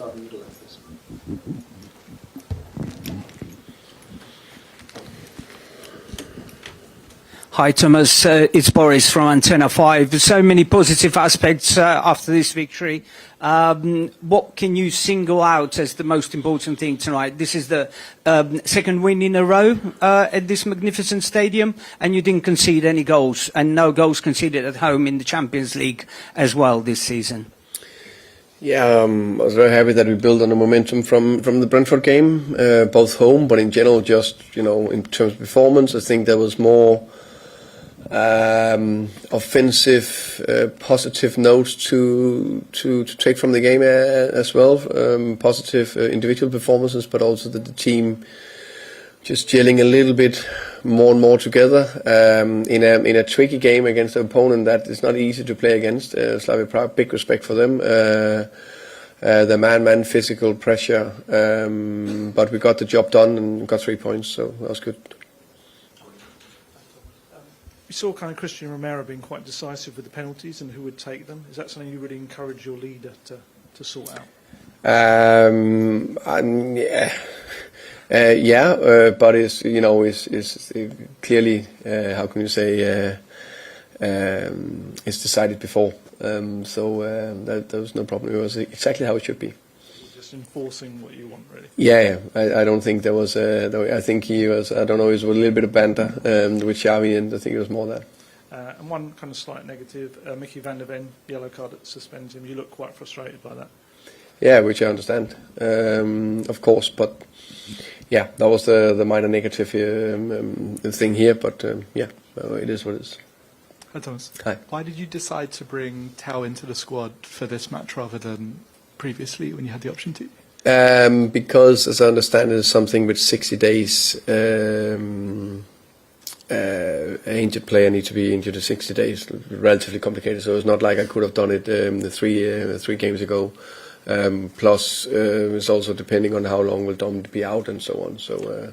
start in the middle of this. Hi Thomas, it's Boris from Antenna 5. So many positive aspects after this victory. What can you single out as the most important thing tonight? This is the second win in a row at this magnificent stadium, and you didn't concede any goals, and no goals conceded at home in the Champions League as well this season. Yeah, I was very happy that we built on the momentum from the Brentford game, both home, but in general, just in terms of performance, I think there was more offensive, positive notes to take from the game as well. Positive individual performances, but also that the team just gelling a little bit more and more together in a tricky game against an opponent that is not easy to play against. Slavia Prague, big respect for them. The man physical pressure, but we got the job done and got 3 points, so that was good. We saw kind of Christian Romero being quite decisive with the penalties and who would take them. Is that something you really encourage your leader to sort out? But it's it's clearly how can you say it's decided before, so that was no problem. It was exactly how it should be. Just enforcing what you want, really. Yeah. I don't think there was. I think he was. I don't know. It was a little bit of banter with Xavi, and I think it was more that. And one kind of slight negative, Mickey van der Ven, yellow card that suspends him. You look quite frustrated by that. Yeah, which I understand, of course, but yeah, that was the minor negative thing here. But it is what it is. Hi Thomas. Hi. Why did you decide to bring Tao into the squad for this match rather than previously when you had the option to? Because, as I understand, it is something with 60 days. An injured player needs to be injured in 60 days. Relatively complicated, so it's not like I could have done it the three games ago. Plus, it's also depending on how long will Dom be out and so on. So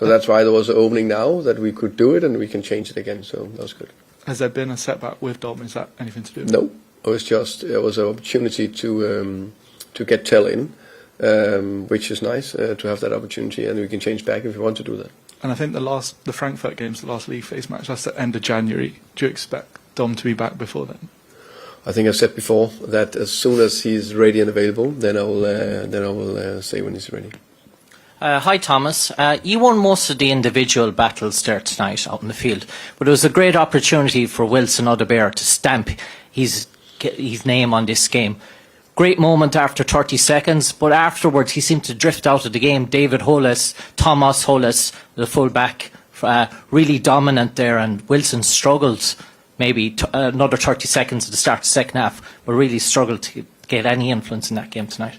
that's why there was an opening now that we could do it and we can change it again. So that was good. Has there been a setback with Dom? Is that anything to do with it? No, it was an opportunity to get Tell in, which is nice to have that opportunity, and we can change back if we want to do that. And I think the Frankfurt game's the last league phase match. That's the end of January. Do you expect Dom to be back before then? I think I've said before that as soon as he's ready and available, then I will say when he's ready. Hi Thomas, you won most of the individual battles there tonight out in the field, but it was a great opportunity for Wilson Odebear to stamp his name on this game. Great moment after 30 seconds, but afterwards he seemed to drift out of the game. David Thomas Hollis, the full-back, really dominant there, and Wilson struggled maybe another 30 seconds at the start of the second half, but really struggled to get any influence in that game tonight.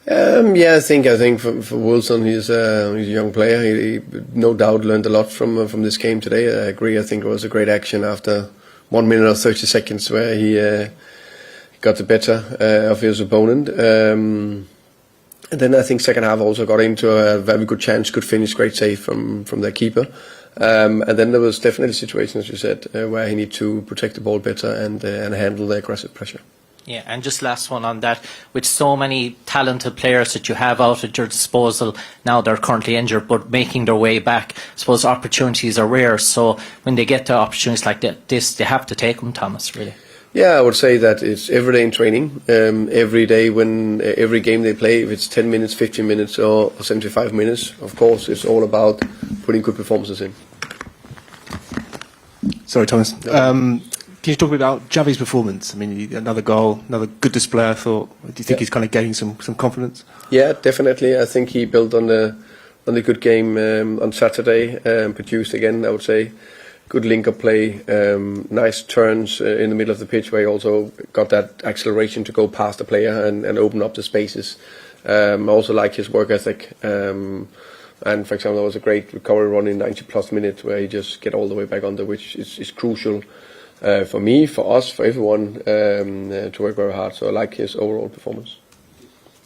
I think for Wilson, he's a young player. He no doubt learned a lot from this game today. I agree. I think it was a great action after 1 minute or 30 seconds where he got the better of his opponent. And then I think second half also got into a very good chance, good finish, great save from their keeper. And then there was definitely situations, as you said, where he needed to protect the ball better and handle the aggressive pressure. Yeah, and just last one on that, with so many talented players that you have out at your disposal, now they're currently injured, but making their way back, I suppose opportunities are rare, so when they get to opportunities like this, they have to take them, Thomas, really. Yeah, I would say that it's every day in training, every day when every game they play, if it's 10 minutes, 15 minutes or 75 minutes, of course, it's all about putting good performances in. Sorry, Thomas. Can you talk about Xavi's performance? I mean, another goal, another good display, I thought. Do you think he's kind of gaining some confidence? Yeah, definitely. I think he built on the good game on Saturday, produced again, I would say. Good link-up play, nice turns in the middle of the pitch where he also got that acceleration to go past the player and open up the spaces. I also like his work ethic. And for example, there was a great recovery run in 90-plus minutes where he just get all the way back under, which is crucial. For me, for us, for everyone, to work very hard. So I like his overall performance.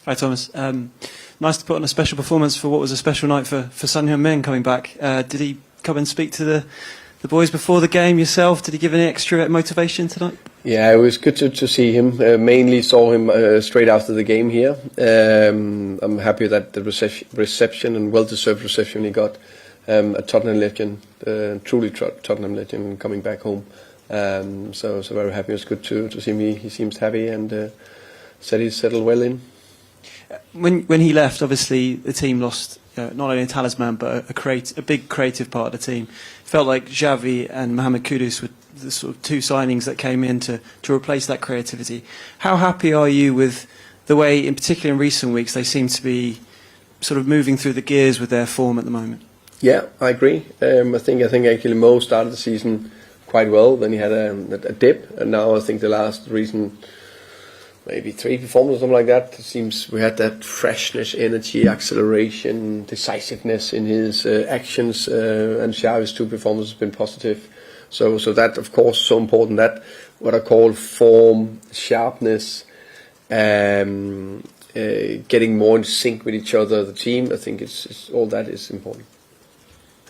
Hi, Thomas. Nice to put on a special performance for what was a special night for Saint-Germain coming back. Did he come and speak to the boys before the game yourself? Did he give any extra motivation tonight? Yeah, it was good to see him. Mainly saw him straight after the game here. I'm happy that the reception and well-deserved reception he got. A Tottenham legend, truly Tottenham legend, coming back home. So very happy. It's good to see me. He seems happy and said he's settled well in. When he left, obviously the team lost not only a talisman but a big creative part of the team. It felt like Xavi and Mohammed Kudus were the sort of two signings that came in to replace that creativity. How happy are you with the way, in particular in recent weeks, they seem to be sort of moving through the gears with their form at the moment? Yeah, I agree. I think actually Mo started the season quite well. Then he had a dip, and now I think the last recent maybe 3 performances or something like that. It seems we had that freshness, energy, acceleration, decisiveness in his actions, and Xavi's 2 performances have been positive. So that of course so important. That what I call form, sharpness, getting more in sync with each other, the team. I think it's all that is important.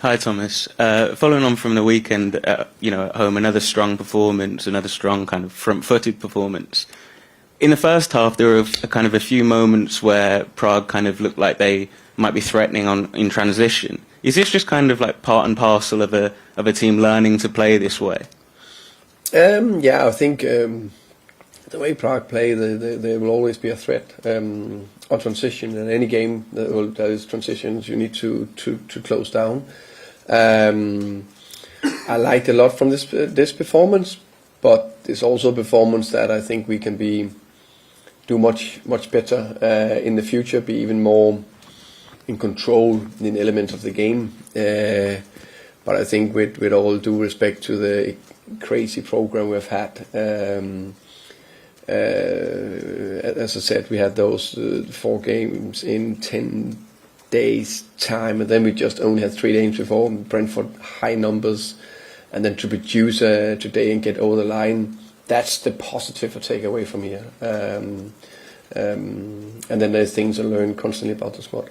Hi Thomas. Following on from the weekend, at home, another strong performance, another strong kind of front-footed performance. In the first half, there were a few moments where Prague kind of looked like they might be threatening in transition. Is this just kind of like part and parcel of a team learning to play this way? Yeah, I think the way Prague play, there will always be a threat on transition. In any game there is transitions, you need to close down. I liked a lot from this performance, but it's also a performance that I think we can do much better in the future, be even more in control in elements of the game. But I think with all due respect to the crazy program we've had, as I said, we had those 4 games in 10 days time, and then we just only had 3 games before Brentford, high numbers, and then to produce today and get over the line, that's the positive I take away from here. And then there's things I learn constantly about the squad.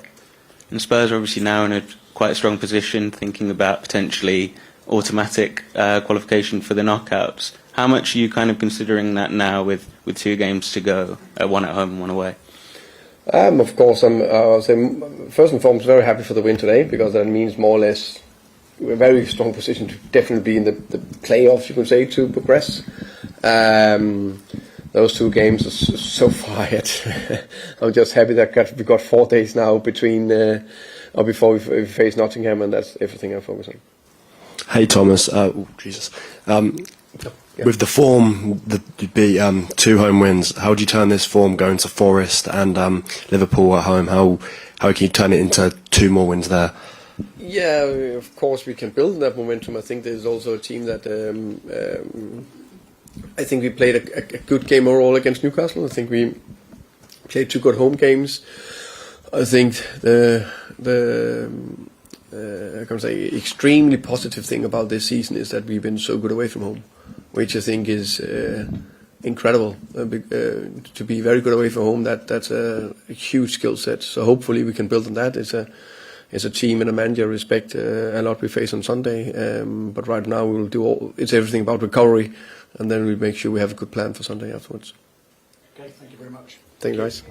And Spurs are obviously now in quite a strong position, thinking about potentially automatic qualification for the knockouts. How much are you kind of considering that now with 2 games to go, 1 at home and 1 away? Of course, I'll say first and foremost very happy for the win today, because that means more or less we're in a very strong position to definitely be in the playoffs, you can say, to progress. Those 2 games are so far ahead. I'm just happy that we got 4 days now between or before we face Nottingham, and that's everything I focus on. Hey Thomas, with the form that you'd be 2 home wins, how would you turn this form going to Forest and Liverpool at home? How can you turn it into 2 more wins there? Yeah, of course we can build that momentum. I think there's also a team that I think we played a good game overall against Newcastle. I think we played 2 good home games. I think the I can say extremely positive thing about this season is that we've been so good away from home, which I think is incredible. To be very good away from home, that's a huge skill set. So hopefully we can build on that. It's a team and a manager respect a lot we face on Sunday. But right now we'll do it's everything about recovery, and then we'll make sure we have a good plan for Sunday afterwards. Okay, thank you very much. Thank you, guys.